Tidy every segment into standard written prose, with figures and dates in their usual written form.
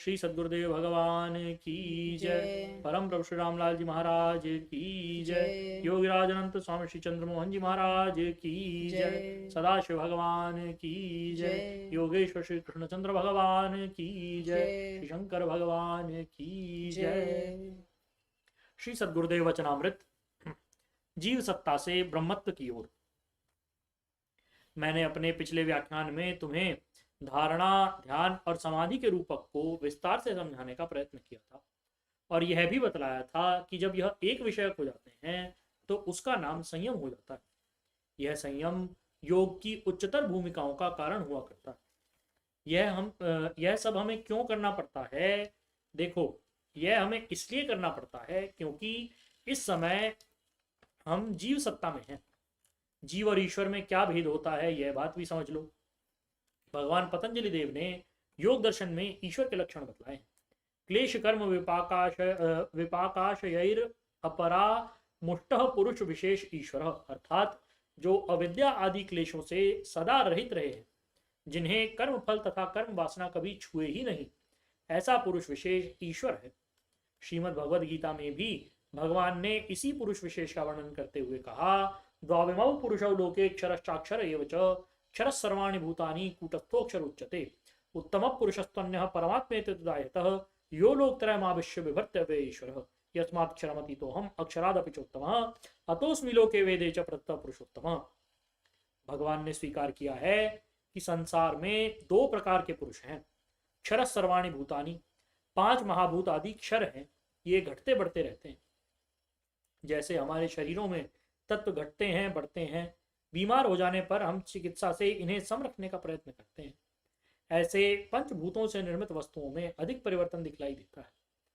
श्री सद्गुरुदेव भगवान की जय। परम प्रभु श्री रामलाल जी महाराज की जय। योगीराज अनंत स्वामी श्री चंद्रमोहन जी महाराज की जय। सदाशिव भगवान की जय। योगेश्वर श्री कृष्णचंद्र भगवान की जय। श्री शंकर भगवान की जय। श्री सद्गुरुदेव वचनामृत, जीव सत्ता से ब्रह्मत्व की ओर। मैंने अपने पिछले व्याख्यान में तुम्हें धारणा, ध्यान और समाधि के रूपक को विस्तार से समझाने का प्रयत्न किया था और यह भी बतलाया था कि जब यह एक विषयक हो जाते हैं तो उसका नाम संयम हो जाता है। यह संयम योग की उच्चतर भूमिकाओं का कारण हुआ करता है। यह सब हमें क्यों करना पड़ता है? देखो, यह हमें इसलिए करना पड़ता है क्योंकि इस समय हम जीव सत्ता में हैं। जीव और ईश्वर में क्या भेद होता है, यह बात भी समझ लो। भगवान पतंजलि देव ने योग दर्शन में ईश्वर के लक्षण बतलाए। क्लेश कर्म विपाकाशयैर अपरा मुष्टः पुरुष विशेष ईश्वर, अर्थात जो अविद्या आदि क्लेशों से सदा रहित रहे हैं, जिन्हें कर्म फल तथा कर्म वासना कभी छुए ही नहीं, ऐसा पुरुष विशेष ईश्वर है। श्रीमद् भगवद गीता में भी भगवान ने इसी पुरुष विशेष का वर्णन करते हुए कहा, द्वाविमौ पुरुषौ लोके क्षरश्चाक्षर एव च क्षर सर्वाणि भूतानि कूटस्थोक्षर उच्यते उत्तम पुरुषस्त्वन्यः परमात्मेति तदायतः यो लोकत्रयमाविश्य बिभर्त्य ईश्वरः यस्मात् क्षरमतीतोऽहम् अक्षरादपि चोत्तमः अतोऽस्मि लोके वेदे च प्रत्यः पुरुषोत्तमः। भगवान ने स्वीकार किया है कि संसार में दो प्रकार के पुरुष हैं। क्षर सर्वाणि भूतानि, 5 महाभूत आदि क्षर हैं। ये घटते बढ़ते रहते हैं। जैसे हमारे शरीरों में तत्व घटते हैं, बढ़ते हैं। बीमार हो जाने पर हम चिकित्सा से इन्हें सम रखने का प्रयत्न करते हैं। ऐसे पंचभूतों से निर्मित वस्तुओं में अधिक परिवर्तन दिखलाई देता है,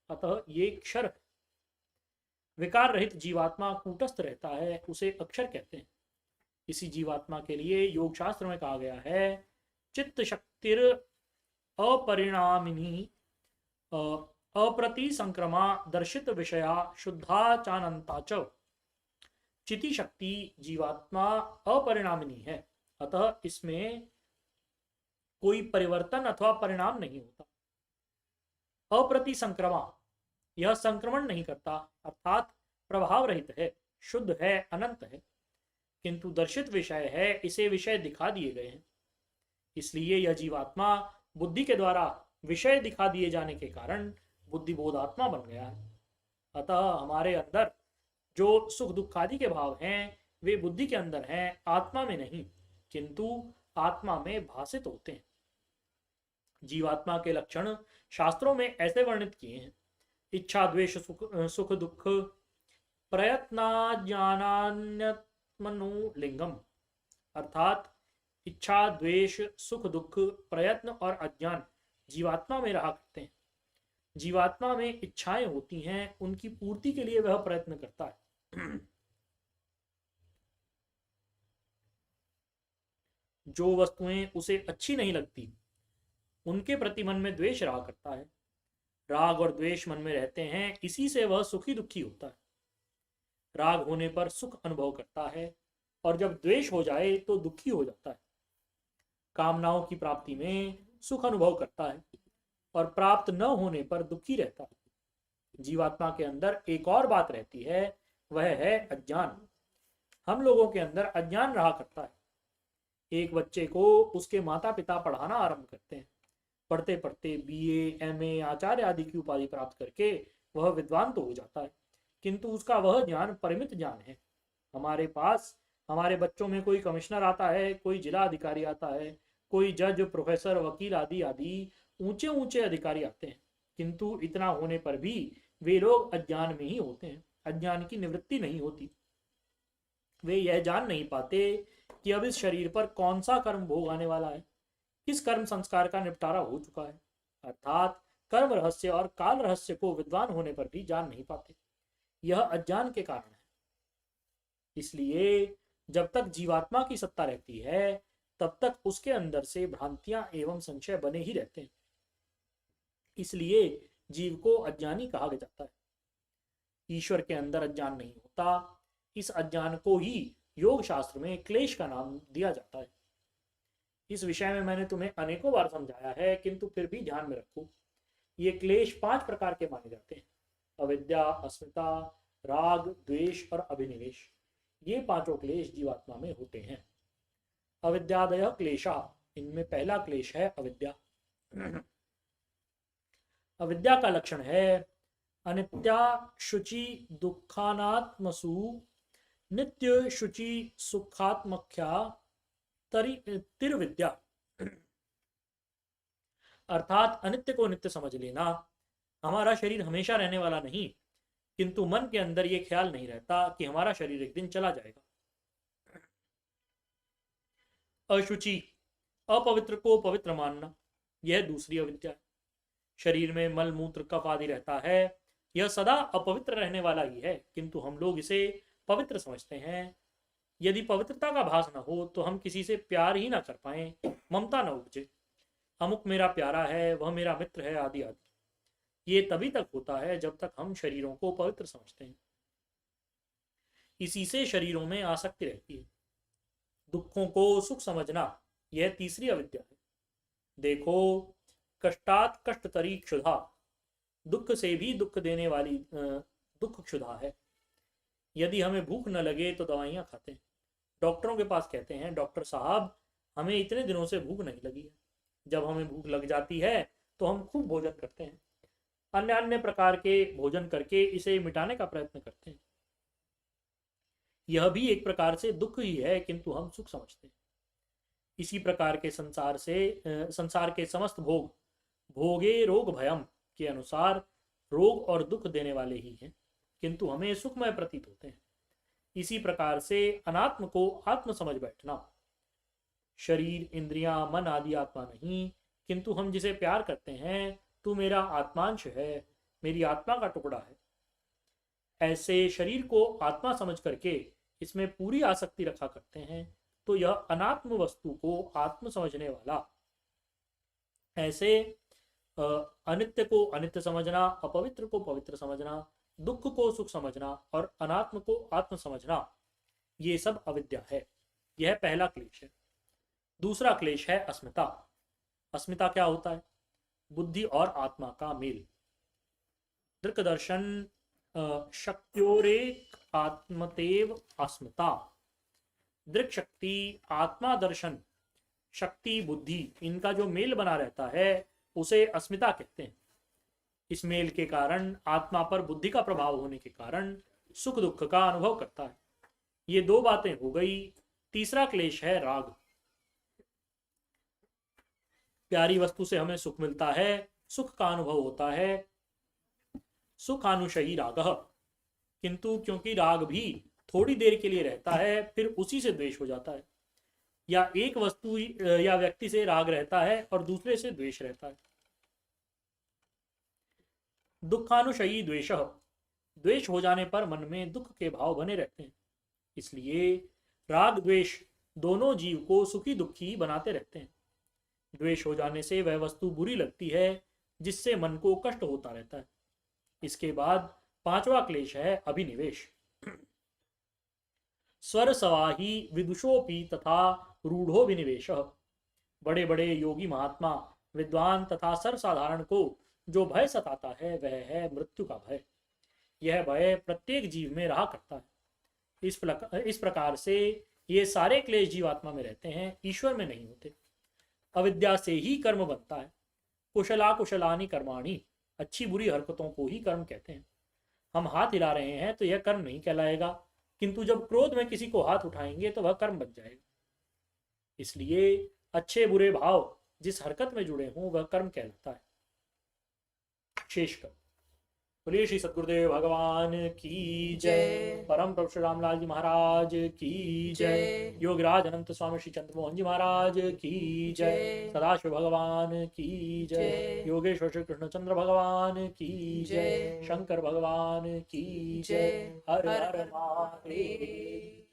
अतः ये क्षर है। विकार रहित जीवात्मा कूटस्थ रहता है, उसे अक्षर कहते हैं। इसी जीवात्मा के लिए योग शास्त्र में कहा गया है, चित्त शक्तिर अपरिणामिनी अप्रति संक्रमा दर्शित विषया शुद्धा चानंता च। चिति शक्ति जीवात्मा अपरिणामिनी है, अतः इसमें कोई परिवर्तन अथवा परिणाम नहीं होता। अप्रति संक्रमा, यह संक्रमण नहीं करता, अर्थात प्रभाव रहित है, शुद्ध है, अनंत है। किंतु दर्शित विषय है, इसे विषय दिखा दिए गए हैं। इसलिए यह जीवात्मा बुद्धि के द्वारा विषय दिखा दिए जाने के कारण बुद्धिबोधात्मा बन गया है। अतः हमारे अंदर जो सुख दुख आदि के भाव हैं वे बुद्धि के अंदर हैं, आत्मा में नहीं, किंतु आत्मा में भासित होते हैं। जीवात्मा के लक्षण शास्त्रों में ऐसे वर्णित किए हैं, इच्छा द्वेष सुख दुख प्रयत्नाज्ञानान्यत्मनो लिंगम, अर्थात इच्छा द्वेष सुख दुख प्रयत्न और अज्ञान जीवात्मा में रहा करते हैं। जीवात्मा में इच्छाएं होती हैं, उनकी पूर्ति के लिए वह प्रयत्न करता है। जो वस्तुएं उसे अच्छी नहीं लगती उनके प्रति मन में द्वेष रहा करता है। राग और द्वेष मन में रहते हैं, इसी से वह सुखी दुखी होता है। राग होने पर सुख अनुभव करता है और जब द्वेष हो जाए तो दुखी हो जाता है। कामनाओं की प्राप्ति में सुख अनुभव करता है और प्राप्त न होने पर दुखी रहता है। जीवात्मा के अंदर एक और बात रहती है, वह है अज्ञान। हम लोगों के अंदर अज्ञान रहा करता है। एक बच्चे को उसके माता पिता पढ़ाना आरंभ करते हैं। पढ़ते पढ़ते बीए, एमए, आचार्य आदि की उपाधि प्राप्त करके वह विद्वान तो हो जाता है, किंतु उसका वह ज्ञान परिमित ज्ञान है। हमारे पास हमारे बच्चों में कोई कमिश्नर आता है, कोई जिला अधिकारी आता है, कोई जज, प्रोफेसर, वकील आदि आदि ऊंचे ऊंचे अधिकारी आते हैं, किंतु इतना होने पर भी वे लोग अज्ञान में ही होते हैं। अज्ञान की निवृत्ति नहीं होती। वे यह जान नहीं पाते कि अब इस शरीर पर कौन सा कर्म भोग आने वाला है, किस कर्म संस्कार का निपटारा हो चुका है। अर्थात कर्म रहस्य और काल रहस्य को विद्वान होने पर भी जान नहीं पाते। यह अज्ञान के कारण है। इसलिए जब तक जीवात्मा की सत्ता रहती है तब तक उसके अंदर से भ्रांतियां एवं संशय बने ही रहते हैं। इसलिए जीव को अज्ञानी कहा जाता है। ईश्वर के अंदर अज्ञान नहीं होता। इस अज्ञान को ही योग शास्त्र में क्लेश का नाम दिया जाता है। इस विषय में मैंने तुम्हें अनेकों बार समझाया है, किंतु फिर भी ध्यान में रखो ये क्लेश 5 प्रकार के माने जाते हैं। अविद्या, अस्मिता, राग, द्वेष और अभिनिवेश, ये पांचों क्लेश जीवात्मा में होते हैं। अविद्यादय क्लेशा, इनमें पहला क्लेश है अविद्या। अविद्या का लक्षण है अनित्या शुचि दुखानात्मसु नित्य शुचि सुखात्मख्या तिर्विद्या, अर्थात अनित्य को नित्य समझ लेना। हमारा शरीर हमेशा रहने वाला नहीं, किंतु मन के अंदर यह ख्याल नहीं रहता कि हमारा शरीर एक दिन चला जाएगा। अशुचि, अपवित्र को पवित्र मानना, यह दूसरी अविद्या है। शरीर में मल मूत्र कफ आदि रहता है, यह सदा अपवित्र रहने वाला ही है, किंतु हम लोग इसे पवित्र समझते हैं। यदि पवित्रता का भास न हो तो हम किसी से प्यार ही ना कर पाए, ममता न उपजे। अमुक मेरा प्यारा है, वह मेरा मित्र है, आदि आदि। ये तभी तक होता है जब तक हम शरीरों को पवित्र समझते हैं। इसी से शरीरों में आसक्ति रहती है। दुखों को सुख समझना, यह तीसरी अविद्या है। देखो, कष्टात कष्टतरी क्षुधा, दुख से भी दुख देने वाली दुख क्षुधा है। यदि हमें भूख न लगे तो दवाइयां खाते हैं। डॉक्टरों के पास कहते हैं, डॉक्टर साहब हमें इतने दिनों से भूख नहीं लगी है। जब हमें भूख लग जाती है तो हम खूब भोजन करते हैं, अन्य अन्य प्रकार के भोजन करके इसे मिटाने का प्रयत्न करते हैं। यह भी एक प्रकार से दुख ही है, किंतु हम सुख समझते हैं। इसी प्रकार के संसार के समस्त भोग भोगे रोग भयम के अनुसार रोग और दुख देने वाले ही हैं, किंतु हमें सुखमय प्रतीत होते हैं। इसी प्रकार से अनात्म को आत्म समझ बैठना। शरीर, इंद्रियां, मन आदि आत्मा नहीं, किंतु हम जिसे प्यार करते हैं, तू मेरा आत्मांश है, मेरी आत्मा का टुकड़ा है, ऐसे शरीर को आत्मा समझ करके इसमें पूरी आसक्ति रखा करते हैं, तो यह अनात्म वस्तु को आत्म समझने वाला। ऐसे अनित्य को अनित्य समझना, अपवित्र को पवित्र समझना, दुख को सुख समझना और अनात्म को आत्म समझना, ये सब अविद्या है। यह पहला क्लेश है। दूसरा क्लेश है अस्मिता। अस्मिता क्या होता है? बुद्धि और आत्मा का मेल। दृक दर्शन शक्त्योरेक आत्मतेव अस्मिता। दृक शक्ति, आत्मा दर्शन, शक्ति, बुद्धि, इनका जो मेल बना रहता है उसे अस्मिता कहते हैं। इस मेल के कारण आत्मा पर बुद्धि का प्रभाव होने के कारण सुख दुख का अनुभव करता है। ये दो बातें हो गई। तीसरा क्लेश है राग। प्यारी वस्तु से हमें सुख मिलता है, सुख का अनुभव होता है, सुखानुशयी राग। किंतु क्योंकि राग भी थोड़ी देर के लिए रहता है, फिर उसी से द्वेष हो जाता है। या एक वस्तु या व्यक्ति से राग रहता है और दूसरे से द्वेष रहता है। दुखानुशयी द्वेष, द्वेष हो जाने पर मन में दुख के भाव बने रहते हैं। इसलिए राग द्वेष दोनों जीव को सुखी दुखी बनाते रहते हैं। द्वेष हो जाने से वह वस्तु बुरी लगती है, जिससे मन को कष्ट होता रहता है। इसके बाद पांचवा क्लेश है अभिनिवेश। स्वर सवाही विदुषोपि तथा रूढ़ो विनिवेश। बड़े बड़े योगी महात्मा विद्वान तथा सर्वसाधारण को जो भय सताता है वह है मृत्यु का भय। यह भय प्रत्येक जीव में रहा करता है। इस प्रकार से ये सारे क्लेश जीवात्मा में रहते हैं, ईश्वर में नहीं होते। अविद्या से ही कर्म बनता है। कुशला कुशलानी कर्माणी, अच्छी बुरी हरकतों को ही कर्म कहते हैं। हम हाथ हिला रहे हैं तो यह कर्म नहीं कहलाएगा, किंतु जब क्रोध में किसी को हाथ उठाएंगे तो वह कर्म बन जाएगा। इसलिए अच्छे बुरे भाव जिस हरकत में जुड़े हों वह कर्म कहलाता है। शेषकर बोलिए श्री सद्गुरुदेव भगवान की जय। परम प्रभु श्री रामलाल जी महाराज की जय। योगराज अनंत स्वामी श्री चंद्रमोहन जी महाराज की जय। सदाशिव भगवान की जय। योगेश्वर श्री कृष्णचंद्र भगवान की जय। शंकर भगवान की जय। हर हर महादेव।